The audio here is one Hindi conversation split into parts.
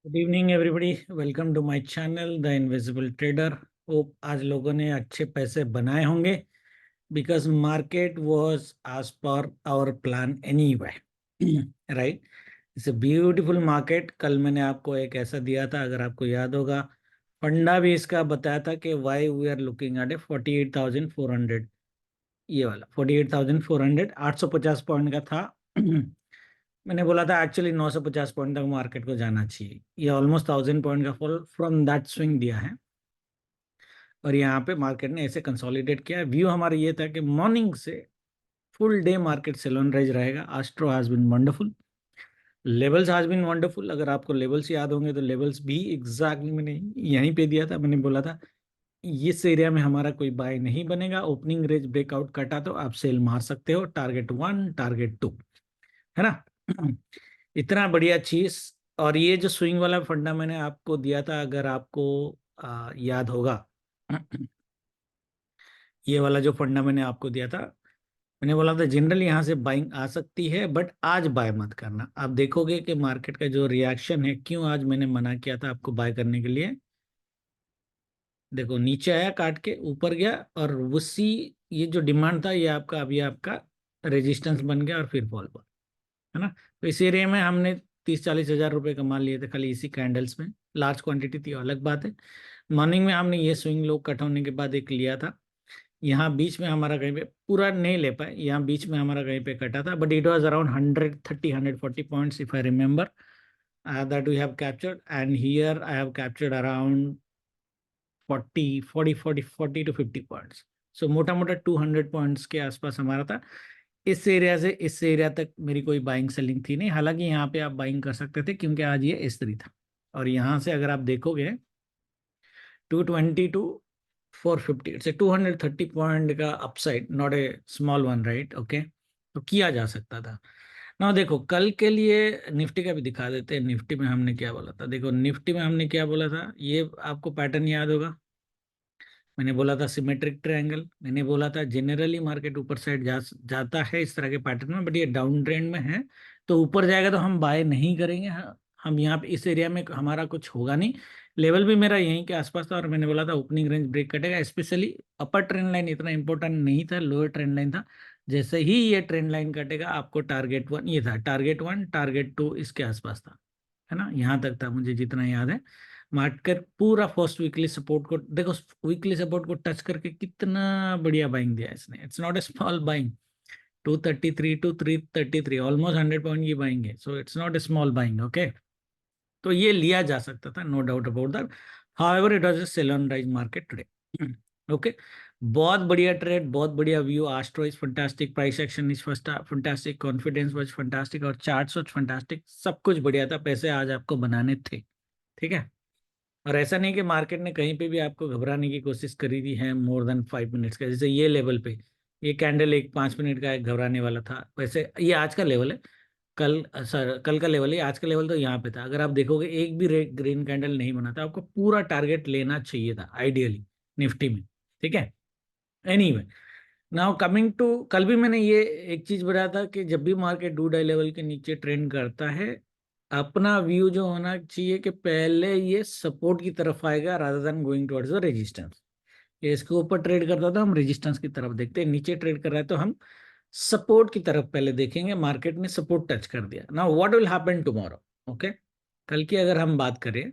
Good evening everybody, welcome to my channel the invisible trader. Hope आज लोगों ने अच्छे पैसे बनाए होंगे because market was as per our plan anyway. Right, it's a beautiful market. कल मैंने आपको एक ऐसा दिया था, अगर आपको याद होगा, फंडा भी इसका बताया था कि why we are looking at a 48,400। ये वाला 48,400 850 पॉइंट का था। मैंने बोला था एक्चुअली 950 पॉइंट तक मार्केट को जाना चाहिए। ये ऑलमोस्ट 1000 पॉइंट का फॉल फ्रॉम दैट स्विंग दिया है और यहाँ पे मार्केट ने ऐसे कंसोलिडेट किया। व्यू हमारा ये था कि मॉर्निंग से full day market sell on rise रहेगा। Astro has been wonderful, levels has been wonderful. अगर आपको लेवल्स याद होंगे तो लेवल्स भी एग्जैक्टली मैंने यहीं पे दिया था। मैंने बोला था इस एरिया में हमारा कोई बाय नहीं बनेगा, ओपनिंग रेंज ब्रेकआउट कटा तो आप सेल मार सकते हो, टारगेट 1 टारगेट 2, है ना। इतना बढ़िया चीज। और ये जो स्विंग वाला फंडा मैंने आपको दिया था, अगर आपको याद होगा, ये वाला जो फंडा मैंने आपको दिया था, मैंने बोला था जनरली यहाँ से बाइंग आ सकती है बट आज बाय मत करना। आप देखोगे कि मार्केट का जो रिएक्शन है, क्यों आज मैंने मना किया था आपको बाय करने के लिए। देखो नीचे आया, काट के ऊपर गया और उसी, ये जो डिमांड था ये आपका अभी आपका रेजिस्टेंस बन गया और फिर फॉल पर, है ना। तो इस एरिया में हमने 30-40 हज़ार रुपए कमा लिए थे खाली इसी कैंडल्स में। लार्ज क्वांटिटी थी, अलग बात है। मॉर्निंग में हमने ये स्विंग लो कट होने के बाद एक लिया था। यहाँ बीच में हमारा कहीं पे पूरा नहीं ले पाए, यहाँ बीच में हमारा कहीं पे कटा था, but it was around 130-140 points if I remember that we have captured. And here I have captured around 40 to 50 points. So मोटा मोटा 200 पॉइंट्स के आसपास हमारा था। इस एरिया से इस एरिया तक मेरी कोई बाइंग सेलिंग थी नहीं। हालांकि यहाँ पे आप बाइंग कर सकते थे क्योंकि आज ये S3 था। और यहाँ से अगर आप देखोगे 220 टू 450, इट्स ए 230 पॉइंट का upside, not a small one, right. Okay, तो किया जा सकता था ना। देखो कल के लिए निफ्टी का भी दिखा देते हैं। निफ्टी में हमने क्या बोला था, देखो निफ्टी में हमने क्या बोला था, ये आपको पैटर्न याद होगा। मैंने बोला था सिमेट्रिक ट्रायंगल। मैंने बोला था जनरली मार्केट ऊपर साइड जाता है इस तरह के पैटर्न में, बट ये डाउन ट्रेंड में है तो ऊपर जाएगा तो हम बाय नहीं करेंगे। हम यहाँ पे इस एरिया में हमारा कुछ होगा नहीं। लेवल भी मेरा यहीं के आसपास था और मैंने बोला था ओपनिंग रेंज ब्रेक कटेगा। स्पेशली अपर ट्रेंड लाइन इतना इंपॉर्टेंट नहीं था, लोअर ट्रेंड लाइन था। जैसे ही ये ट्रेंड लाइन कटेगा आपको टारगेट 1, ये था टारगेट 1 टारगेट 2 इसके आसपास था, है ना। यहाँ तक था मुझे जितना याद है। मार्केट पूरा फर्स्ट वीकली सपोर्ट को देखो, वीकली सपोर्ट को टच करके कितना बढ़िया बाइंग दिया इसने। It's not a small buying. 233 to 333, almost 100 point की बाइंग है। So it's not a small buying. Okay, तो ये लिया जा सकता था, no doubt about that. However it was a sell on rise market today. Okay, बहुत बढ़िया ट्रेड, बहुत बढ़िया view. Astro is fantastic, price action is fantastic, confidence was fantastic और चार्ट्स वाज फंटास्टिक। सब कुछ बढ़िया था, पैसे आज आपको बनाने थे, ठीक है। और ऐसा नहीं कि मार्केट ने कहीं पे भी आपको घबराने की कोशिश करी थी है मोर देन 5 मिनट्स का। जैसे ये लेवल पे ये कैंडल एक 5 मिनट का एक घबराने वाला था, वैसे ये आज का लेवल है। कल सर कल का लेवल है, आज का लेवल तो यहाँ पे था। अगर आप देखोगे एक भी ग्रीन कैंडल नहीं बना था, आपको पूरा टारगेट लेना चाहिए था आइडियली निफ्टी में, ठीक है। एनीवे, नाउ कमिंग टू, कल भी मैंने ये एक चीज बताया था कि जब भी मार्केट डू डाई लेवल के नीचे ट्रेंड करता है, अपना व्यू जो होना चाहिए कि पहले ये सपोर्ट की तरफ आएगा rather than going towards the resistance. ये इसके ऊपर ट्रेड करता था हम रेजिस्टेंस की तरफ देखते हैं, नीचे ट्रेड कर रहा है तो हम सपोर्ट की तरफ पहले देखेंगे। मार्केट ने सपोर्ट टच कर दिया। Now what will happen tomorrow. Okay, कल की अगर हम बात करें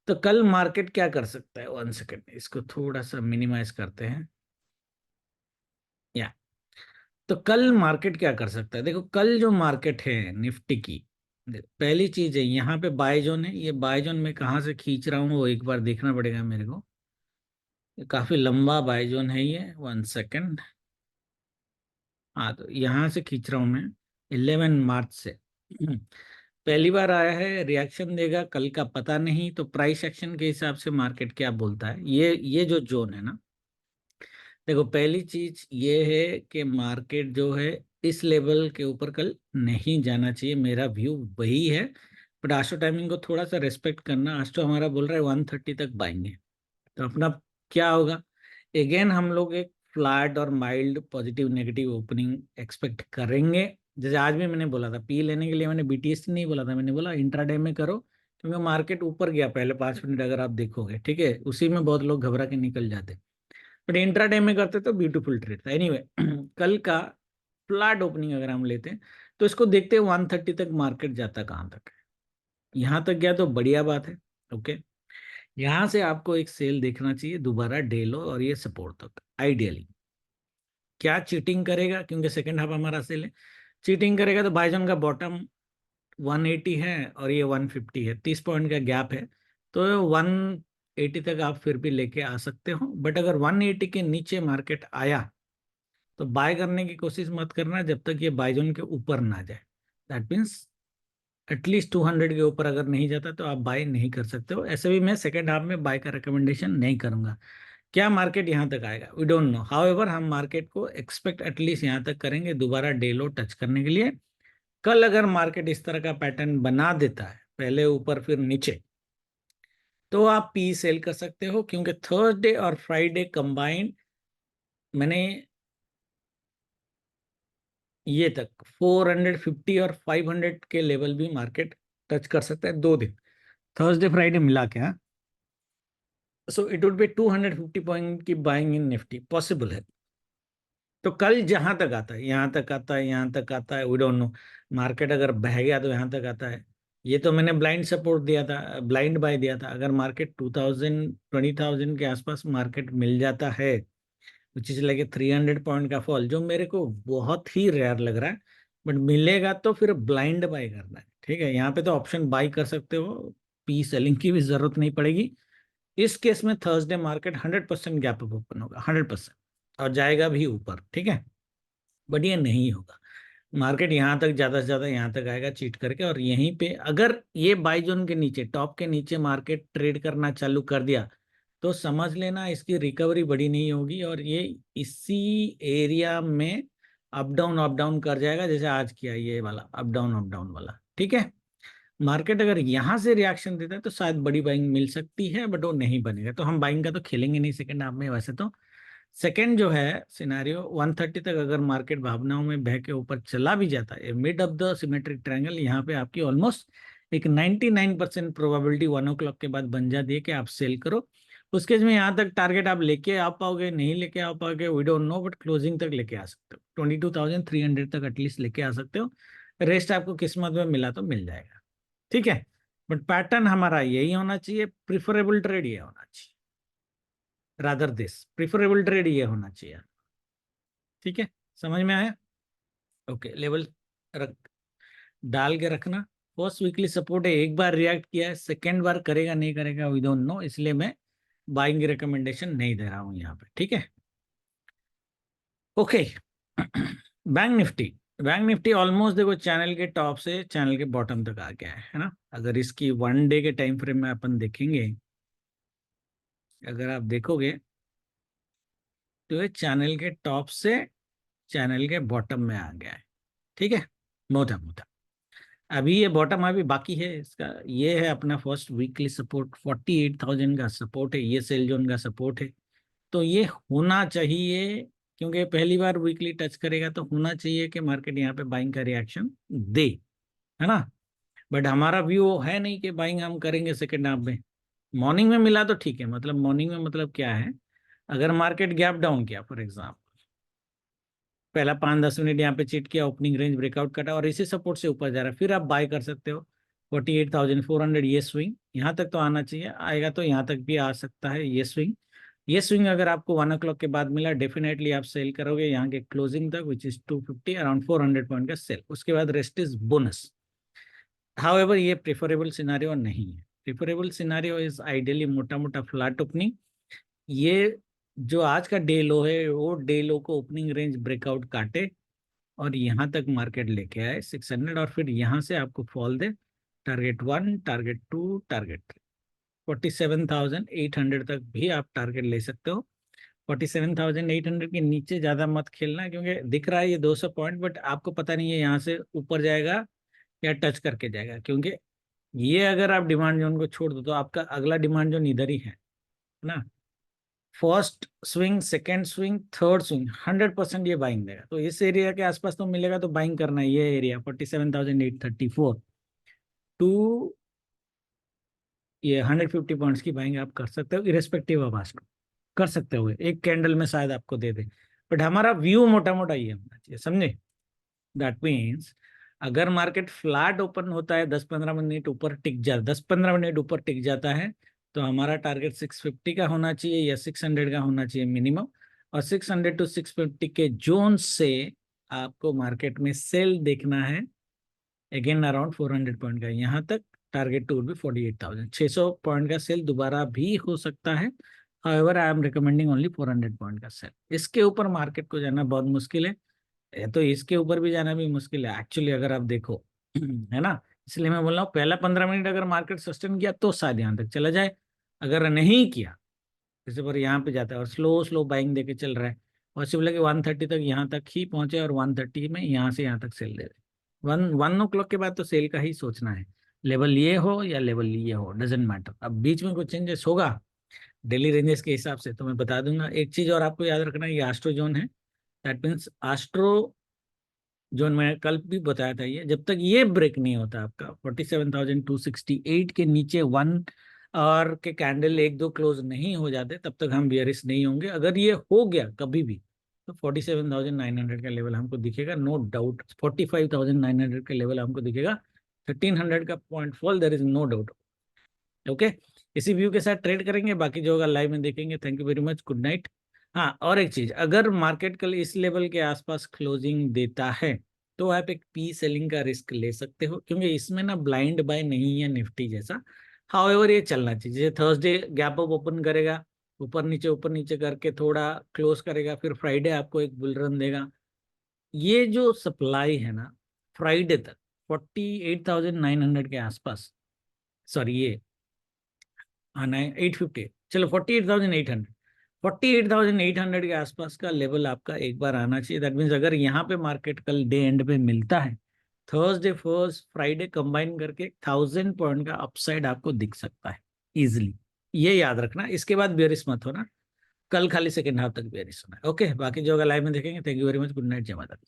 तो कल मार्केट क्या कर सकता है। 1 सेकेंड, इसको थोड़ा सा मिनिमाइज करते हैं। या तो कल मार्केट क्या कर सकता है, देखो कल जो मार्केट है निफ्टी की, पहली चीज है यहाँ पे बाय जोन है। ये बाय जोन मैं कहाँ से खींच रहा हूँ वो एक बार देखना पड़ेगा मेरे को। ये काफी लंबा बाय जोन है ये। 1 सेकेंड, हाँ तो यहाँ से खींच रहा हूँ मैं 11 मार्च से। पहली बार आया है, रिएक्शन देगा कल का पता नहीं। तो प्राइस एक्शन के हिसाब से मार्केट क्या बोलता है, ये जो जोन है ना, देखो पहली चीज ये है कि मार्केट जो है इस लेवल के ऊपर कल नहीं जाना चाहिए, मेरा व्यू वही है। बट आस्ट्रो टाइमिंग को थोड़ा सा रेस्पेक्ट करना। आस्ट्रो हमारा बोल रहा है 130 तक बाएंगे, तो अपना क्या होगा। अगेन हम लोग एक फ्लैट और mild positive negative opening expect करेंगे। जैसे आज भी मैंने बोला था, पी लेने के लिए मैंने BTS नहीं बोला था, मैंने बोला इंट्राडे में करो क्योंकि मार्केट ऊपर गया पहले 5 मिनट अगर आप देखोगे, ठीक है, उसी में बहुत लोग घबरा के निकल जाते, बट इंट्राडे में करते तो ब्यूटीफुल ट्रेड था। एनीवे कल का फ्लैट ओपनिंग अगर हम लेते हैं तो इसको देखते हैं 130 तक मार्केट जाता कहाँ तक है। यहाँ तक गया तो बढ़िया बात है। ओके, यहाँ से आपको एक सेल देखना चाहिए दोबारा डे लो और ये सपोर्ट तक आइडियली। क्या चीटिंग करेगा, क्योंकि सेकंड हाफ हमारा सेल है, चीटिंग करेगा तो बाइजन का बॉटम 180 है और ये 150 है, 30 पॉइंट का गैप है, तो 180 तक आप फिर भी लेके आ सकते हो। बट अगर 180 के नीचे मार्केट आया तो बाय करने की कोशिश मत करना जब तक ये बाइजोन के ऊपर ना जाए। दैट मीन्स एटलीस्ट 200 के ऊपर अगर नहीं जाता तो आप बाय नहीं कर सकते हो। ऐसे भी मैं सेकेंड हाफ में बाय का रिकमेंडेशन नहीं करूंगा। क्या मार्केट यहाँ तक आएगा वी डोंट नो, हाउएवर हम मार्केट को एक्सपेक्ट एटलीस्ट यहाँ तक करेंगे दोबारा डे लो टच करने के लिए। कल अगर मार्केट इस तरह का पैटर्न बना देता है, पहले ऊपर फिर नीचे, तो आप पी सेल कर सकते हो, क्योंकि थर्सडे और फ्राइडे कंबाइंड मैंने ये तक 450 और 500 के लेवल भी मार्केट टच कर सकता है 2 दिन, थर्सडे फ्राइडे मिला के। हाँ, so it would be 250 point की बाइंग इन निफ्टी पॉसिबल है। तो कल जहां तक आता है, यहाँ तक आता है, यहाँ तक आता है, वी डोंट नो, मार्केट अगर बह गया तो यहाँ तक आता है। ये तो मैंने ब्लाइंड सपोर्ट दिया था, ब्लाइंड बाय दिया था। अगर मार्केट 2000 के आसपास मार्केट मिल जाता है, विच इज लाइक 300 पॉइंट का फॉल, जो मेरे को बहुत ही रेयर लग रहा है, बट मिलेगा तो फिर ब्लाइंड बाय करना है। ठीक है, यहाँ पे तो ऑप्शन बाय कर सकते हो, पी सेलिंग की भी जरूरत नहीं पड़ेगी। इस केस में Thursday market 100% gap up open होगा, 100%, और जाएगा भी ऊपर। ठीक है, बट ये नहीं होगा। मार्केट यहाँ तक ज्यादा से ज्यादा यहाँ तक आएगा चीट करके, और यहीं पे अगर ये बाई जोन के नीचे, टॉप के नीचे मार्केट ट्रेड करना चालू कर दिया तो समझ लेना इसकी रिकवरी बड़ी नहीं होगी, और ये इसी एरिया में अप डाउन कर जाएगा, जैसे आज किया ये वाला अप डाउन वाला। ठीक है, मार्केट अगर यहाँ से रिएक्शन देता है तो शायद बड़ी बाइंग मिल सकती है, बट वो नहीं बनेगा, तो हम बाइंग का तो खेलेंगे नहीं सेकंड हाफ में वैसे तो। सेकंड जो है सिनेरियो, 130 तक अगर मार्केट भावनाओं में बह के ऊपर चला भी जाता है, mid of the symmetric triangle, यहाँ पे आपकी ऑलमोस्ट एक 99% प्रोबेबिलिटी 1 o'clock के बाद बन जाती है कि आप सेल करो। उस केस में यहाँ तक टारगेट आप लेके आ पाओगे नहीं लेके आ पाओगे we don't know, but closing तक लेके आ सकते हो, 22,300 तक एटलीस्ट लेके आ सकते हो। रेस्ट आपको किस्मत में मिला तो मिल जाएगा। ठीक है, बट पैटर्न हमारा यही होना चाहिए, प्रिफरेबल ट्रेड ये होना चाहिए, रादर दिस प्रिफरेबल ट्रेड ये होना चाहिए। ठीक है, समझ में आया? ओके, लेवल रख, डाल के रखना। फर्स्ट वीकली सपोर्ट है, एक बार रिएक्ट किया है, सेकेंड बार करेगा नहीं करेगा वी डोंट नो, इसलिए मैं बाइंग की रिकमेंडेशन नहीं दे रहा हूं यहाँ पे। ठीक है, okay. Bank Nifty, bank Nifty almost देखो चैनल के टॉप से चैनल के बॉटम तक आ गया है ना। अगर इसकी 1 डे के टाइम फ्रेम में अपन देखेंगे, अगर आप देखोगे तो ये चैनल के टॉप से चैनल के बॉटम में आ गया है। ठीक है, मोटा मोटा अभी ये बॉटम अभी बाकी है इसका। ये है अपना फर्स्ट वीकली सपोर्ट, 48,000 का सपोर्ट है, ये सेल जोन का सपोर्ट है, तो ये होना चाहिए, क्योंकि पहली बार वीकली टच करेगा तो होना चाहिए कि मार्केट यहाँ पे बाइंग का रिएक्शन दे, है ना। बट हमारा व्यू है नहीं कि बाइंग हम करेंगे सेकेंड हाफ में। मॉर्निंग में मिला तो ठीक है, मतलब मॉर्निंग में मतलब क्या है, अगर मार्केट गैप डाउन किया फॉर एग्जाम्पल, पहला 5-10 मिनट यहाँ पे चिट किया, ओपनिंग रेंज ब्रेकआउट कटा और इसी सपोर्ट से ऊपर जा रहा है, फिर आप बाय कर सकते हो 48,400, ये स्विंग यहाँ तक तो आना चाहिए, आएगा तो यहाँ तक भी आ सकता है ये स्विंग। ये स्विंग अगर आपको 1 o'clock के बाद मिला डेफिनेटली आप सेल करोगे यहाँ के क्लोजिंग तक, विच इज 250, अराउंड 400 पॉइंट का सेल, उसके बाद रेस्ट इज बोनस। हाउएवर ये प्रेफरेबल सिनारियो नहीं है, प्रेफरेबल सिनारियो इज आइडियली मोटा मोटा फ्लैट ओपनिंग। ये जो आज का डे लो है वो डे लो को ओपनिंग रेंज ब्रेकआउट काटे और यहाँ तक मार्केट लेके आए 600, और फिर यहाँ से आपको फॉल दे टारगेट 1, टारगेट 2, टारगेट 3, 47,800 तक भी आप टारगेट ले सकते हो। 47,800 के नीचे ज्यादा मत खेलना, क्योंकि दिख रहा है ये 200 पॉइंट, बट आपको पता नहीं है यहाँ से ऊपर जाएगा या टच करके जाएगा, क्योंकि ये अगर आप डिमांड जोन को छोड़ दो तो आपका अगला डिमांड जोन इधर ही है ना। First swing, second swing, third swing, 100% ये बाइंग देगा, तो इस एरिया के आसपास तो मिलेगा तो बाइंग करना है। ये एरिया 47,834 टू ये 150 पॉइंट्स की बाइंग आप कर सकते हो इरेस्पेक्टिव ऑफ आस्ट्रो, कर सकते हो, एक कैंडल में शायद आपको दे दे, बट हमारा व्यू मोटा मोटा ये होना चाहिए, समझे। दैट मीन्स अगर मार्केट फ्लैट ओपन होता है, 10-15 मिनट ऊपर टिक जा 10-15 मिनट ऊपर टिक जाता है, तो हमारा टारगेट 650 का होना चाहिए या 600 का होना चाहिए मिनिमम। और 600 टू 650 के जोन से आपको मार्केट में सेल देखना है, अगेन अराउंड 400 पॉइंट का, यहाँ तक टारगेट टू भी 48,000, 600 पॉइंट का सेल दोबारा भी हो सकता है। However I am recommending only 400 point का सेल। इसके ऊपर मार्केट को जाना बहुत मुश्किल है, तो इसके ऊपर भी जाना भी मुश्किल है एक्चुअली, अगर आप देखो है ना। इसलिए मैं बोल रहा हूँ पहला 15 मिनट अगर मार्केट सस्टेन किया तो शायद यहाँ तक चला जाए, अगर नहीं किया जैसे पर यहाँ पे जाता है और स्लो स्लो बाइंग देके चल रहा है, पॉसिबल है कि 130 तक यहाँ तक ही पहुंचे और 130 में यहाँ से यहाँ तक सेल दे दे। 1 o'clock के बाद तो सेल का ही सोचना है, लेवल ये हो या लेवल ये हो डजेंट मैटर। अब बीच में कुछ चेंजेस होगा डेली रेंजेस के हिसाब से तो मैं बता दूंगा। एक चीज और आपको याद रखना है, ये आस्ट्रो जोन है, दैट मीन्स आस्ट्रो जो मैं कल भी बताया था, ये जब तक ये ब्रेक नहीं होता आपका 47,268 के नीचे वन और के कैंडल एक दो क्लोज नहीं हो जाते, तब तक हम बियरिश नहीं होंगे। अगर ये हो गया कभी भी तो 47,900 का लेवल हमको दिखेगा, नो डाउट। 45,900 का लेवल हमको दिखेगा, 1300 का point fall, there is no doubt. Okay, इसी व्यू के साथ ट्रेड करेंगे, बाकी जो होगा लाइव में देखेंगे। Thank you very much, good night. हाँ, और एक चीज, अगर मार्केट कल इस लेवल के आसपास क्लोजिंग देता है तो आप एक पी सेलिंग का रिस्क ले सकते हो, क्योंकि इसमें ना ब्लाइंड बाय नहीं है निफ्टी जैसा। हाउएवर ये चलना चाहिए, जैसे थर्सडे गैप अप ओपन करेगा, ऊपर नीचे करके थोड़ा क्लोज करेगा, फिर फ्राइडे आपको एक बुल रन देगा। ये जो सप्लाई है ना, फ्राइडे तक 48,900 के आसपास, सॉरी ये आना है 850, चलो 48,800, 48,800 के आसपास का लेवल आपका एक बार आना चाहिए। दैट मीन्स अगर यहाँ पे मार्केट कल डे एंड पे मिलता है, थर्सडे फर्स्ट फ्राइडे कंबाइन करके 1,000 पॉइंट का अपसाइड आपको दिख सकता है इजिली। ये याद रखना, इसके बाद बेयरिश मत होना, कल खाली सेकेंड हाफ तक बेयरिश होना है। ओके, बाकी जो अगर लाइव में देखेंगे, thank you very much, good night, जय माता दी।